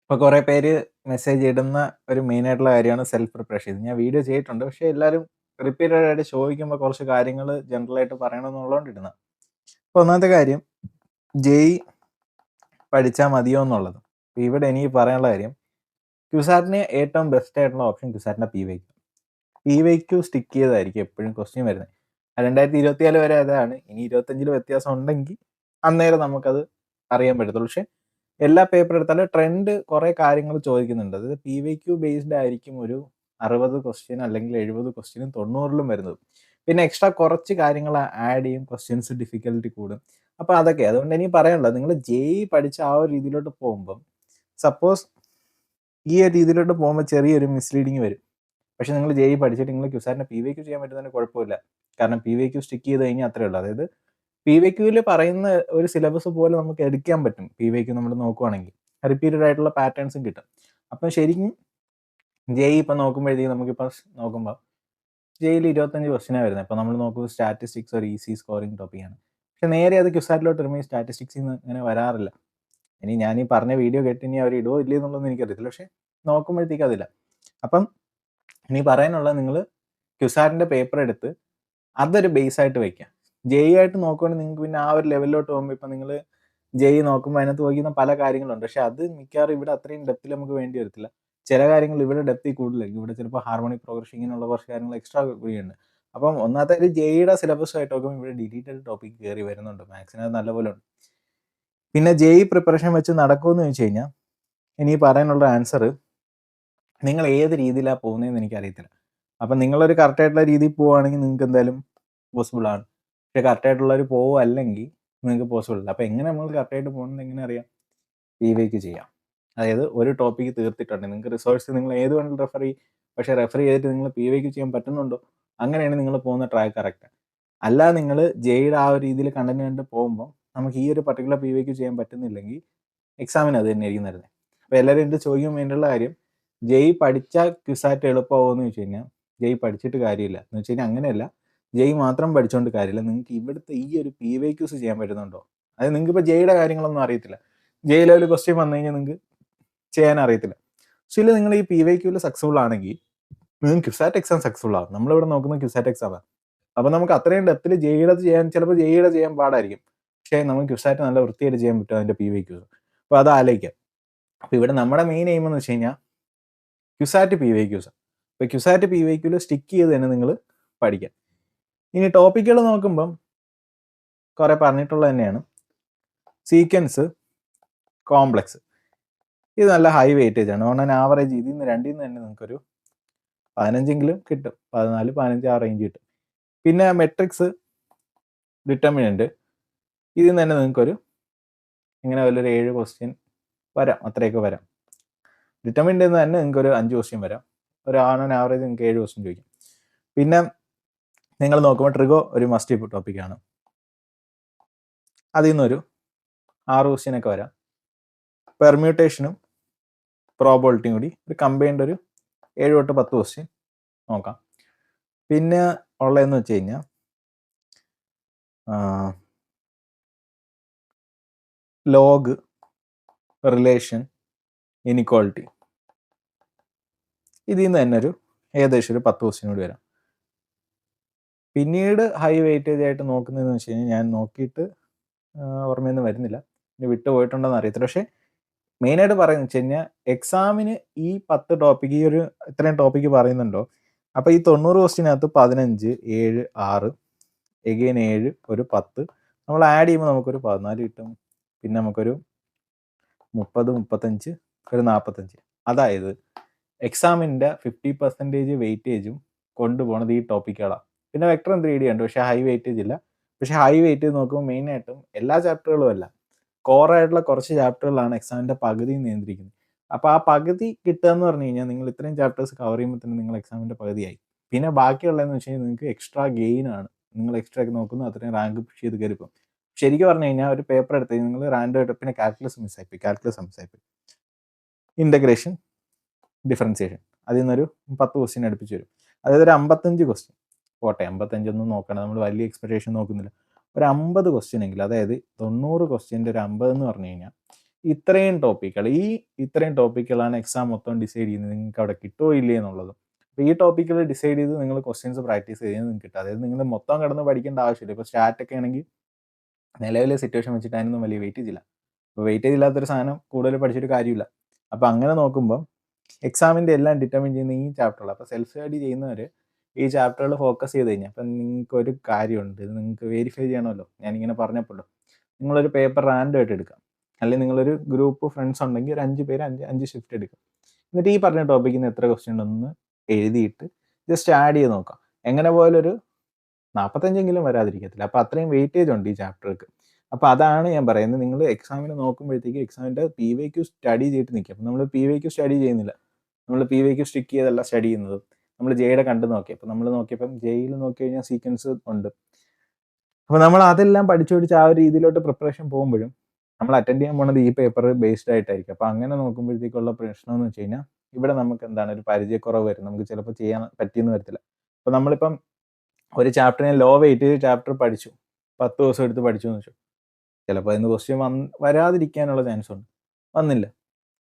ഇപ്പോൾ കുറേ പേര് മെസ്സേജ് ഇടുന്ന ഒരു മെയിനായിട്ടുള്ള കാര്യമാണ് സെൽഫ് പ്രിപ്പറേഷൻ. ഇത് ഞാൻ വീഡിയോ ചെയ്തിട്ടുണ്ട്. പക്ഷേ എല്ലാവരും റിപ്പീറ്റഡ് ആയിട്ട് ചോദിക്കുമ്പോൾ കുറച്ച് കാര്യങ്ങൾ ജനറലായിട്ട് പറയണമെന്നുള്ളതുകൊണ്ട് ഇടുന്നതാ. അപ്പോൾ ഒന്നാമത്തെ കാര്യം ജെഇ പഠിച്ചാൽ മതിയോ എന്നുള്ളത്. അപ്പോൾ ഇവിടെ എനിക്ക് പറയാനുള്ള കാര്യം ക്യുസാറ്റിന് ഏറ്റവും ബെസ്റ്റ് ആയിട്ടുള്ള ഓപ്ഷൻ ക്യുസാറ്റിൻ്റെ പി വൈ ക്യു സ്റ്റിക്ക് ചെയ്തതായിരിക്കും എപ്പോഴും ക്വസ്റ്റ്യൻ വരുന്നത്. 2024 വരെ അതാണ്. ഇനി 25 വ്യത്യാസം ഉണ്ടെങ്കിൽ അന്നേരം നമുക്കത് അറിയാൻ പറ്റത്തുള്ളൂ. പക്ഷേ എല്ലാ പേപ്പർ എടുത്താലും ട്രെൻഡ് കുറേ കാര്യങ്ങൾ ചോദിക്കുന്നുണ്ട്. അതായത് പി-വൈ-ക്യു ബേസ്ഡ് ആയിരിക്കും ഒരു 60 ക്വസ്റ്റ്യൻ അല്ലെങ്കിൽ 70 ക്വസ്റ്റ്യനും 90ലും വരുന്നത്. പിന്നെ എക്സ്ട്രാ കുറച്ച് കാര്യങ്ങൾ ആഡ് ചെയ്യും, ക്വസ്റ്റ്യൻസ് ഡിഫിക്കൽട്ടി കൂടും. അപ്പോൾ അതൊക്കെ അതുകൊണ്ട് എനിക്ക് പറയാനുള്ളത് നിങ്ങൾ ജെഇ പഠിച്ച ആ ഒരു രീതിയിലോട്ട് പോകുമ്പം സപ്പോസ് ഈ ഒരു രീതിയിലോട്ട് പോകുമ്പോൾ ചെറിയൊരു മിസ്ലീഡിങ് വരും. പക്ഷേ നിങ്ങൾ ജെഇ പഠിച്ചിട്ട് നിങ്ങൾ ക്യുസാറ്റിൻ്റെ പി-വൈ-ക്യു ചെയ്യാൻ പറ്റുന്നതിന് കുഴപ്പമില്ല. കാരണം പി-വൈ-ക്യു സ്റ്റിക്ക് ചെയ്ത് കഴിഞ്ഞാൽ അത്രേ ഉള്ളൂ. അതായത് പി-വൈ-ക്യുവിൽ പറയുന്ന ഒരു സിലബസ് പോലെ നമുക്ക് എടുക്കാൻ പറ്റും. പി-വൈ-ക്യു നമ്മൾ നോക്കുവാണെങ്കിൽ റിപ്പീറ്റഡ് ആയിട്ടുള്ള പാറ്റേൺസും കിട്ടും. അപ്പം ശരിക്കും ജെഇ ഇപ്പം നോക്കുമ്പോഴത്തേക്കും നമുക്കിപ്പോൾ നോക്കുമ്പോൾ ജെഇയിൽ 25 ക്വസ്റ്റ്യനാണ് വരുന്നത്. ഇപ്പോൾ നമ്മൾ നോക്കുമ്പോൾ സ്റ്റാറ്റിസ്റ്റിക്സ് ഒരു ഈസി സ്കോറിംഗ് ടോപ്പിക്കാണ്. പക്ഷേ നേരെ അത് ക്യുസാറ്റിലോട്ട് വരുമ്പോൾ ഈ സ്റ്റാറ്റിസ്റ്റിക്സിൽ നിന്ന് ഇങ്ങനെ വരാറില്ല. ഇനി ഞാൻ ഈ പറഞ്ഞ വീഡിയോ കേട്ട് ഇനി അവർ ഇടുമോ ഇല്ലയോ എന്നുള്ളതൊന്നും എനിക്കറിയത്തില്ല. പക്ഷേ നോക്കുമ്പോഴത്തേക്കും അതില്ല. അപ്പം ഇനി പറയാനുള്ളത് നിങ്ങൾ ക്യുസാറ്റിൻ്റെ പേപ്പർ എടുത്ത് അതൊരു ബേസ് ആയിട്ട് വയ്ക്കുക. ജെഇ ആയിട്ട് നോക്കുവാണെങ്കിൽ നിങ്ങൾക്ക് പിന്നെ ആ ഒരു ലെവലിലോട്ട് പോകുമ്പോൾ ഇപ്പം നിങ്ങൾ ജെഇ നോക്കുമ്പോൾ അതിനകത്ത് നോക്കുന്ന പല കാര്യങ്ങളുണ്ട്. പക്ഷേ അത് മിക്കവാറും ഇവിടെ അത്രയും ഡെപ്തിൽ നമുക്ക് വേണ്ടി വരത്തില്ല. ചില കാര്യങ്ങൾ ഇവിടെ ഡെപ്തിൽ കൂടുതലായിരിക്കും. ഇവിടെ ചിലപ്പോൾ ഹാർമോണിക് പ്രോഗ്രഷൻ ഇങ്ങനെയുള്ള കുറച്ച് കാര്യങ്ങൾ എക്സ്ട്രാ കൂടിയുണ്ട്. അപ്പം ഒന്നാമത്തെ ഒരു ജെഇയുടെ സിലബസുമായിട്ട് നോക്കുമ്പോൾ ഇവിടെ ഡിലീറ്റഡ് ടോപ്പിക് കയറി വരുന്നുണ്ട്. മാത്സിന് അത് നല്ലപോലെ ഉണ്ട്. പിന്നെ ജെഇ പ്രിപ്പറേഷൻ വെച്ച് നടക്കുമെന്ന് ചോദിച്ചു കഴിഞ്ഞാൽ എനിക്ക് പറയാനുള്ള ആൻസർ നിങ്ങൾ ഏത് രീതിയിലാണ് പോകുന്നതെന്ന് എനിക്കറിയത്തില്ല. അപ്പം നിങ്ങളൊരു കറക്റ്റായിട്ടുള്ള രീതിയിൽ പോവുകയാണെങ്കിൽ നിങ്ങൾക്ക് എന്തായാലും പോസിബിൾ ആണ്. പക്ഷേ കറക്റ്റായിട്ടുള്ളവർ പോവുകയല്ലെങ്കിൽ നിങ്ങൾക്ക് പോസിബിൾ അല്ല. അപ്പോൾ എങ്ങനെ നമ്മൾ കറക്റ്റായിട്ട് പോകുന്നത് എങ്ങനെ അറിയാം? പി-വൈ-ക്യു ചെയ്യാം. അതായത് ഒരു ടോപ്പിക്ക് തീർത്തിട്ടുണ്ട്. നിങ്ങൾക്ക് റിസോഴ്സ് നിങ്ങൾ ഏത് വേണമെങ്കിലും റെഫർ ചെയ്യും. പക്ഷേ റെഫർ ചെയ്തിട്ട് നിങ്ങൾ പി-വൈ-ക്യു ചെയ്യാൻ പറ്റുന്നുണ്ടോ? അങ്ങനെയാണ് നിങ്ങൾ പോകുന്ന ട്രാക്ക് കറക്റ്റ്. അല്ലാതെ നിങ്ങൾ ജെഇയുടെ ആ ഒരു രീതിയിൽ കണ്ടന്റ് കണ്ട് പോകുമ്പോൾ നമുക്ക് ഈ ഒരു പർട്ടിക്കുലർ പി-വൈ-ക്യു ചെയ്യാൻ പറ്റുന്നില്ലെങ്കിൽ എക്സാമിന് അത് തന്നെയായിരിക്കും വരുന്നത്. അപ്പോൾ എല്ലാവരും എൻ്റെ ചോദിക്കുമ്പോൾ വേണ്ടിയുള്ള കാര്യം ജെഇ പഠിച്ചാൽ ക്യുസാറ്റ് എളുപ്പമാവുമെന്ന് ചോദിച്ചു കഴിഞ്ഞാൽ ജെഇ പഠിച്ചിട്ട് കാര്യമില്ല. എന്ന് വെച്ച് കഴിഞ്ഞാൽ അങ്ങനെയല്ല. ജെഇ മാത്രം പഠിച്ചുകൊണ്ട് കാര്യമില്ല. നിങ്ങൾക്ക് ഇവിടുത്തെ ഈ ഒരു പി-വൈ-ക്യൂസ് ചെയ്യാൻ പറ്റുന്നുണ്ടോ? അതായത് നിങ്ങൾക്കിപ്പോൾ ജെഇയുടെ കാര്യങ്ങളൊന്നും അറിയത്തില്ല. ജെഇ ലെവൽ ക്വസ്റ്റ്യൻ വന്നു കഴിഞ്ഞാൽ നിങ്ങൾക്ക് ചെയ്യാൻ അറിയത്തില്ല. സ്റ്റിൽ നിങ്ങൾ ഈ പി-വൈ-ക്യൂവിൽ സക്സസ്ഫുൾ ആണെങ്കിൽ നിങ്ങൾക്ക് ക്യുസാറ്റ് എക്സാം സക്സസ്ഫുൾ ആവും. നമ്മളിവിടെ നോക്കുന്നത് ക്യുസാറ്റ് എക്സാമാണ്. അപ്പോൾ നമുക്ക് അത്രയും ഡെപ്തിൽ ജെഇയുടെ ചെയ്യാൻ ചിലപ്പോൾ ജെഇയുടെ ചെയ്യാൻ പാടായിരിക്കും. പക്ഷേ നമുക്ക് ക്യുസാറ്റ് നല്ല വൃത്തിയായിട്ട് ചെയ്യാൻ പറ്റും അതിൻ്റെ പി-വൈ-ക്യൂസ്. അപ്പോൾ അത് ആലോചിക്കാം. അപ്പോൾ ഇവിടെ നമ്മുടെ മെയിൻ എയിം എന്ന് വെച്ച് കഴിഞ്ഞാൽ ക്യുസാറ്റ് പി-വൈ-ക്യൂസ്. അപ്പോൾ ക്യുസാറ്റ് പി-വൈ-ക്യൂവിൽ സ്റ്റിക്ക് ചെയ്ത് തന്നെ നിങ്ങൾ പഠിക്കാം. ഇനി ടോപ്പിക്കുകൾ നോക്കുമ്പം കുറേ പറഞ്ഞിട്ടുള്ളത് തന്നെയാണ്. സീക്വൻസ്, കോംപ്ലക്സ് ഇത് നല്ല ഹൈ വെയിറ്റേജ് ആണ്. ഓൺ ആൻ ആവറേജ് ഇതിൽ നിന്ന് രണ്ടിൽ നിന്ന് തന്നെ നിങ്ങൾക്കൊരു 15 കിട്ടും. 14, 15 ആ റേഞ്ച് കിട്ടും. പിന്നെ മെട്രിക്സ്, ഡിറ്റർമിനൻ്റ് ഇതിൽ നിന്ന് തന്നെ നിങ്ങൾക്കൊരു ഇങ്ങനെ വല്ലൊരു 7 ക്വസ്റ്റ്യൻ വരാം. അത്രയൊക്കെ വരാം. ഡിറ്റർമിനൻ്റ് നിന്ന് തന്നെ നിങ്ങൾക്കൊരു 5 ക്വസ്റ്റ്യൻ വരാം. ഒരു ഓൺ ആൻ ആവറേജ് നിങ്ങൾക്ക് 7 ക്വസ്റ്റ്യൻ ചോദിക്കും. പിന്നെ നിങ്ങൾ നോക്കുമ്പോൾ ട്രിഗോ ഒരു മസ്റ്റ് ടോപ്പിക്കാണ്. അതിൽ നിന്നൊരു 6 ക്വസ്റ്റ്യനൊക്കെ വരാം. പെർമ്യൂട്ടേഷനും പ്രോബബിലിറ്റിയും കൂടി ഒരു കമ്പൈൻഡ് ഒരു 7 തൊട്ട് 10 ക്വസ്റ്റ്യൻ നോക്കാം. പിന്നെ ഉള്ളതെന്ന് വെച്ച് കഴിഞ്ഞാൽ ലോഗ്, റിലേഷൻ, ഇനിക്വാളിറ്റി ഇതിൽ നിന്ന് തന്നെ ഒരു ഏകദേശം ഒരു 10 ക്വസ്റ്റ്യൻ കൂടി വരാം. പിന്നീട് ഹൈ വെയിറ്റേജ് ആയിട്ട് നോക്കുന്നതെന്ന് വെച്ച് കഴിഞ്ഞാൽ ഞാൻ നോക്കിയിട്ട് ഓർമ്മയൊന്നും വരുന്നില്ല, ഇനി വിട്ടു പോയിട്ടുണ്ടോയെന്ന് അറിയത്തില്ല. പക്ഷേ മെയിനായിട്ട് പറയുന്നത് വെച്ച് കഴിഞ്ഞാൽ എക്സാമിന് ഈ 10 ടോപ്പിക്ക് ഈ ഒരു ഇത്രയും ടോപ്പിക്ക് പറയുന്നുണ്ടോ, അപ്പോൾ ഈ 90 ക്വസ്റ്റ്യനകത്ത് 15, 7, 6 എഗെയിൻ 7 ഒരു 10 നമ്മൾ ആഡ് ചെയ്യുമ്പോൾ നമുക്കൊരു 14 കിട്ടും. പിന്നെ നമുക്കൊരു 30, 35 ഒരു 45. അതായത് എക്സാമിൻ്റെ 50% വെയിറ്റേജും കൊണ്ടുപോകുന്നത് ഈ ടോപ്പിക്കുകളാണ്. പിന്നെ വെക്ടർ 3D ഉണ്ട്, പക്ഷേ ഹൈ വെയിറ്റേജ് ഇല്ല. പക്ഷേ ഹൈ വെയിറ്റേജ് നോക്കുമ്പോൾ മെയിനായിട്ടും എല്ലാ ചാപ്റ്ററുകളും അല്ല, കോറായിട്ടുള്ള കുറച്ച് ചാപ്റ്ററുകളാണ് എക്സാമിൻ്റെ പകുതി നിയന്ത്രിക്കുന്നത്. അപ്പോൾ ആ പകുതി കിട്ടുക എന്ന് പറഞ്ഞു കഴിഞ്ഞാൽ നിങ്ങൾ ഇത്രയും ചാപ്റ്റേഴ്സ് കവർ ചെയ്യുമ്പോൾ തന്നെ നിങ്ങൾ എക്സാമിൻ്റെ പകുതിയായി. പിന്നെ ബാക്കിയുള്ളതെന്ന് വെച്ച് കഴിഞ്ഞാൽ നിങ്ങൾക്ക് എക്സ്ട്രാ ഗെയിൻ ആണ്. നിങ്ങൾ എക്സ്ട്രാ ഒക്കെ നോക്കുന്നു അത്രയും റാങ്ക് പുഷ് ചെയ്ത് കയറിപ്പോൾ. ശരിക്കും പറഞ്ഞു കഴിഞ്ഞാൽ ഒരു പേപ്പർ എടുത്ത് കഴിഞ്ഞാൽ നിങ്ങൾ റാൻഡം പിന്നെ കാൽക്കുലസ് മിസ്സായിപ്പോയി. ഇൻ്റഗ്രേഷൻ, ഡിഫറൻസിയേഷൻ അതിൽ നിന്നൊരു 10 ക്വസ്റ്റ്യൻ അടുപ്പിച്ച് വരും. അതായത് ഒരു 55 ക്വസ്റ്റ്യൻ പോട്ടെ, 55 ഒന്നും നോക്കണം, നമ്മൾ വലിയ എക്സ്പെക്ടേഷൻ നോക്കുന്നില്ല. ഒരു 50 ക്വസ്റ്റ്യൻ എങ്കിലും, അതായത് 90 ക്വസ്റ്റ്യൻ്റെ ഒരു 50 എന്ന് പറഞ്ഞു കഴിഞ്ഞാൽ ഇത്രയും ടോപ്പിക്കുകളാണ് എക്സാം മൊത്തം ഡിസൈഡ് ചെയ്യുന്നത് നിങ്ങൾക്ക് അവിടെ കിട്ടുമോ ഇല്ലേ എന്നുള്ളത്. അപ്പോൾ ഈ ടോപ്പിക്കുകൾ ഡിസൈഡ് ചെയ്ത് നിങ്ങൾ ക്വസ്റ്റ്യൻസ് പ്രാക്ടീസ് ചെയ്ത് നിങ്ങൾക്ക് കിട്ടും. അതായത് നിങ്ങൾ മൊത്തം കിടന്ന് പഠിക്കേണ്ട ആവശ്യമില്ല. ഇപ്പോൾ സ്റ്റാറ്റൊക്കെ ആണെങ്കിൽ നിലവിലെ സിറ്റുവേഷൻ വെച്ചിട്ട് അതിനൊന്നും വലിയ വെയിറ്റേജ് ഇല്ല. അപ്പോൾ വെയിറ്റേജ് ഇല്ലാത്തൊരു സാധനം കൂടുതൽ പഠിച്ചിട്ട് കാര്യമില്ല. അപ്പോൾ അങ്ങനെ നോക്കുമ്പോൾ എക്സാമിൻ്റെ എല്ലാം ഡിറ്റർമിൻ ചെയ്യുന്ന ഈ ചാപ്റ്ററുകൾ. അപ്പോൾ സെൽഫ് സ്റ്റഡി ചെയ്യുന്നവർ ഈ ചാപ്റ്ററുകൾ ഫോക്കസ് ചെയ്ത് കഴിഞ്ഞാൽ അപ്പം നിങ്ങൾക്കൊരു കാര്യമുണ്ട്, ഇത് നിങ്ങൾക്ക് വെരിഫൈ ചെയ്യണമല്ലോ. ഞാനിങ്ങനെ പറഞ്ഞപ്പോഴല്ലോ, നിങ്ങളൊരു പേപ്പർ റാൻഡം ആയിട്ട് എടുക്കാം, അല്ലെങ്കിൽ നിങ്ങളൊരു ഗ്രൂപ്പ് ഫ്രണ്ട്സ് ഉണ്ടെങ്കിൽ ഒരു 5 പേര് 5 ഷിഫ്റ്റ് എടുക്കാം. എന്നിട്ട് ഈ പറഞ്ഞ ടോപ്പിക്കിൽ നിന്ന് എത്ര ക്വസ്റ്റ്യൻ ഉണ്ടെന്ന് എഴുതിയിട്ട് ജസ്റ്റ് ആഡ് ചെയ്ത് നോക്കാം. എങ്ങനെ പോയാലും ഒരു 45 വരാതിരിക്കത്തില്ല. അപ്പോൾ അത്രയും വെയിറ്റേജ് ഉണ്ട് ഈ ചാപ്റ്റർക്ക്. അപ്പോൾ അതാണ് ഞാൻ പറയുന്നത്, നിങ്ങൾ എക്സാമിന് നോക്കുമ്പോഴത്തേക്ക് എക്സാമിൻ്റെ PYQ സ്റ്റഡി ചെയ്തിട്ട് നിൽക്കുക. അപ്പോൾ നമ്മൾ PYQ സ്റ്റഡി ചെയ്യുന്നില്ല, നമ്മൾ PYQ സ്റ്റിക്ക് ചെയ്തല്ല സ്റ്റഡി ചെയ്യുന്നത്. നമ്മൾ ജെയുടെ കണ്ട് നോക്കി. അപ്പോൾ നമ്മൾ നോക്കിയപ്പം ജെയിൽ നോക്കി കഴിഞ്ഞാൽ സീക്വൻസ് ഉണ്ട്. അപ്പോൾ നമ്മൾ അതെല്ലാം പഠിച്ചു പഠിച്ച് ആ ഒരു രീതിയിലോട്ട് പ്രിപ്പറേഷൻ പോകുമ്പോഴും നമ്മൾ അറ്റൻഡ് ചെയ്യാൻ പോകുന്നത് ഈ പേപ്പർ ബേസ്ഡ് ആയിട്ടായിരിക്കും. അപ്പോൾ അങ്ങനെ നോക്കുമ്പോഴത്തേക്കുള്ള പ്രശ്നം എന്ന് വെച്ച് കഴിഞ്ഞാൽ ഇവിടെ നമുക്ക് എന്താണ് ഒരു പരിചയക്കുറവ് വരും. നമുക്ക് ചിലപ്പോൾ ചെയ്യാൻ പറ്റിയെന്ന് വരത്തില്ല. അപ്പോൾ നമ്മളിപ്പം ഒരു ചാപ്റ്ററിനെ ലോ വെയിറ്റ് ചാപ്റ്റർ പഠിച്ചു, 10 ദിവസം എടുത്ത് പഠിച്ചു എന്ന് വെച്ചു. ചിലപ്പോൾ അതിന് ക്വസ്റ്റ്യൻ വരാതിരിക്കാനുള്ള ചാൻസ് ഉണ്ട്, വന്നില്ല.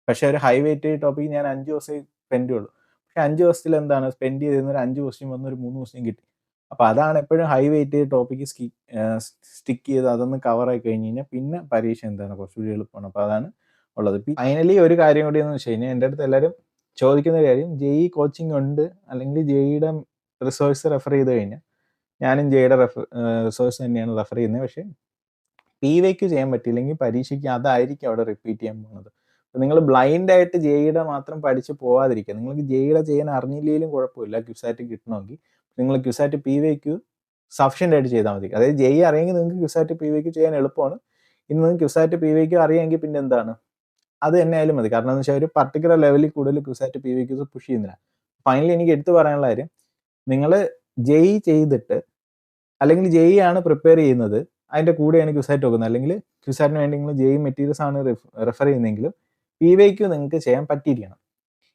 പക്ഷേ ഒരു ഹൈ വെയിറ്റ് ടോപ്പിക്ക് ഞാൻ 5 ദിവസമേ സ്പെൻഡ് ചെയ്യുള്ളൂ. പക്ഷേ 5 ദിവസത്തിൽ എന്താണ് സ്പെൻഡ് ചെയ്തിരുന്ന ഒരു 5 ക്വസ്റ്റ്യൻ വന്ന് ഒരു 3 ക്വസ്റ്റ്യൻ കിട്ടി. അപ്പോൾ അതാണ് എപ്പോഴും ഹൈ വെയിറ്റ് ടോപ്പിക്ക് സ്റ്റിക്ക് ചെയ്ത് അതൊന്ന് കവറായി കഴിഞ്ഞ് കഴിഞ്ഞാൽ പിന്നെ പരീക്ഷ എന്താണ് കുറച്ചുകൂടി എളുപ്പമാണ്. അപ്പോൾ അതാണ് ഉള്ളത്. ഫൈനലി ഒരു കാര്യം കൂടി എന്ന് വെച്ച് കഴിഞ്ഞാൽ എൻ്റെ അടുത്ത് എല്ലാവരും ചോദിക്കുന്ന കാര്യം, JEE കോച്ചിങ് ഉണ്ട് അല്ലെങ്കിൽ JEEയുടെ റിസോഴ്സ് റെഫർ ചെയ്ത് കഴിഞ്ഞാൽ ഞാനും JEEയുടെ റിസോഴ്സ് തന്നെയാണ് റെഫർ ചെയ്യുന്നത്. പക്ഷേ PYQ ചെയ്യാൻ പറ്റിയില്ലെങ്കിൽ പരീക്ഷയ്ക്ക് അതായിരിക്കും അവിടെ റിപ്പീറ്റ് ചെയ്യാൻ പോകുന്നത്. അപ്പോൾ നിങ്ങൾ ബ്ലൈൻഡായിട്ട് JEEയുടെ മാത്രം പഠിച്ച് പോകാതിരിക്കുക. നിങ്ങൾക്ക് JEEയുടെ ചെയ്യാൻ അറിഞ്ഞില്ലെങ്കിലും കുഴപ്പമില്ല, ക്യുസാറ്റ് കിട്ടണമെങ്കിൽ നിങ്ങൾ ക്യുസാറ്റ് PYQ സഫിഷ്യൻ്റ് ആയിട്ട് ചെയ്താൽ മതി. അതായത് JEE അറിയെങ്കിൽ നിങ്ങൾക്ക് ക്യുസാറ്റ് PYQ ചെയ്യാൻ എളുപ്പമാണ്. ഇനി നിങ്ങൾക്ക് ക്യുസാറ്റ് PYQ അറിയാമെങ്കിൽ പിന്നെ എന്താണ്, അത് തന്നെ ആയാലും മതി. കാരണം എന്ന് വെച്ചാൽ ഒരു പർട്ടിക്കുലർ ലെവലിൽ കൂടുതൽ ക്യുസാറ്റ് PYQs പുഷ് ചെയ്യുന്നില്ല. ഫൈനലി എനിക്ക് എടുത്തു പറയാനുള്ള കാര്യം, നിങ്ങൾ JEE ചെയ്തിട്ട് അല്ലെങ്കിൽ JEE ആണ് പ്രിപ്പയർ ചെയ്യുന്നത്, അതിൻ്റെ കൂടെയാണ് ക്യുസാറ്റ് നോക്കുന്നത്, അല്ലെങ്കിൽ ക്യുസാറ്റിന് വേണ്ടി നിങ്ങൾ JEE മെറ്റീരിയൽസ് ആണ് റെഫർ ചെയ്യുന്നതെങ്കിലും PYQ നിങ്ങൾക്ക് ചെയ്യാൻ പറ്റിയിരിക്കണം.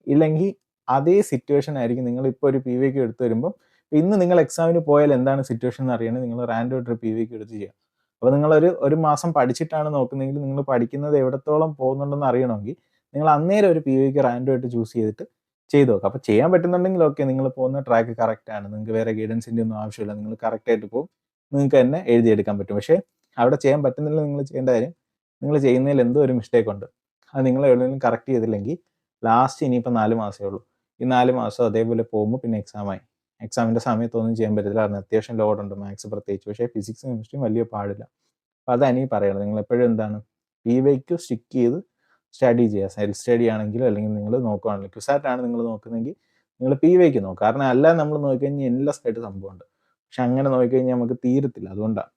ഇല്ലെങ്കിൽ അതേ സിറ്റുവേഷൻ ആയിരിക്കും നിങ്ങൾ ഇപ്പോൾ ഒരു PYQ എടുത്ത് വരുമ്പോൾ. ഇന്ന് നിങ്ങൾ എക്സാമിന് പോയാൽ എന്താണ് സിറ്റുവേഷൻ എന്ന് അറിയണമെങ്കിൽ നിങ്ങൾ റാൻഡം ആയിട്ട് ഒരു PYQ എടുത്ത് ചെയ്യുക. അപ്പോൾ നിങ്ങളൊരു മാസം പഠിച്ചിട്ടാണ് നോക്കുന്നതെങ്കിൽ നിങ്ങൾ പഠിക്കുന്നത് എവിടത്തോളം പോകുന്നുണ്ടെന്ന് അറിയണമെങ്കിൽ നിങ്ങൾ അന്നേരം ഒരു PYQ റാൻഡം ആയിട്ട് ചൂസ് ചെയ്തിട്ട് ചെയ്ത് നോക്കുക. അപ്പോൾ ചെയ്യാൻ പറ്റുന്നുണ്ടെങ്കിൽ ഓക്കെ, നിങ്ങൾ പോകുന്ന ട്രാക്ക് കറക്റ്റാണ്, നിങ്ങൾക്ക് വേറെ ഗൈഡൻസിൻ്റെ ഒന്നും ആവശ്യമില്ല, നിങ്ങൾ കറക്റ്റായിട്ട് പോകും, നിങ്ങൾക്ക് തന്നെ എഴുതിയെടുക്കാൻ പറ്റും. പക്ഷേ അവിടെ ചെയ്യാൻ പറ്റുന്നില്ല, നിങ്ങൾ ചെയ്യേണ്ട കാര്യം, നിങ്ങൾ ചെയ്യുന്നതിൽ എന്തോ ഒരു മിസ്റ്റേക്ക് ഉണ്ട്. അത് നിങ്ങൾ എവിടെയെങ്കിലും കറക്റ്റ് ചെയ്തില്ലെങ്കിൽ ലാസ്റ്റ് ഇനിയിപ്പോൾ 4 മാസമേ ഉള്ളൂ. ഈ 4 മാസം അതേപോലെ പോകുമ്പോൾ പിന്നെ എക്സാമായി. എക്സാമിൻ്റെ സമയത്തൊന്നും ചെയ്യാൻ പറ്റത്തില്ല, കാരണം അത്യാവശ്യം ലോഡുണ്ട്, മാത്സ് പ്രത്യേകിച്ച്. പക്ഷേ ഫിസിക്സും കെമിസ്ട്രിയും വലിയ പാടില്ല. അപ്പോൾ അതാണ് ഈ പറയുന്നത്, നിങ്ങൾ എപ്പോഴും എന്താണ് PYQ സ്റ്റിക്ക് ചെയ്ത് സ്റ്റഡി ചെയ്യുക. സെൽഫ് സ്റ്റഡി ആണെങ്കിലും അല്ലെങ്കിൽ നിങ്ങൾ നോക്കുകയാണെങ്കിൽ ക്യുസാറ്റാണ് നിങ്ങൾ നോക്കുന്നതെങ്കിൽ നിങ്ങൾ PYQ നോക്കുക. കാരണം അല്ലാതെ നമ്മൾ നോക്കിക്കഴിഞ്ഞാൽ എൻലെസ് ആയിട്ട് സംഭവമുണ്ട്. പക്ഷെ അങ്ങനെ നോക്കിക്കഴിഞ്ഞാൽ നമുക്ക് തീരത്തില്ല. അതുകൊണ്ടാണ്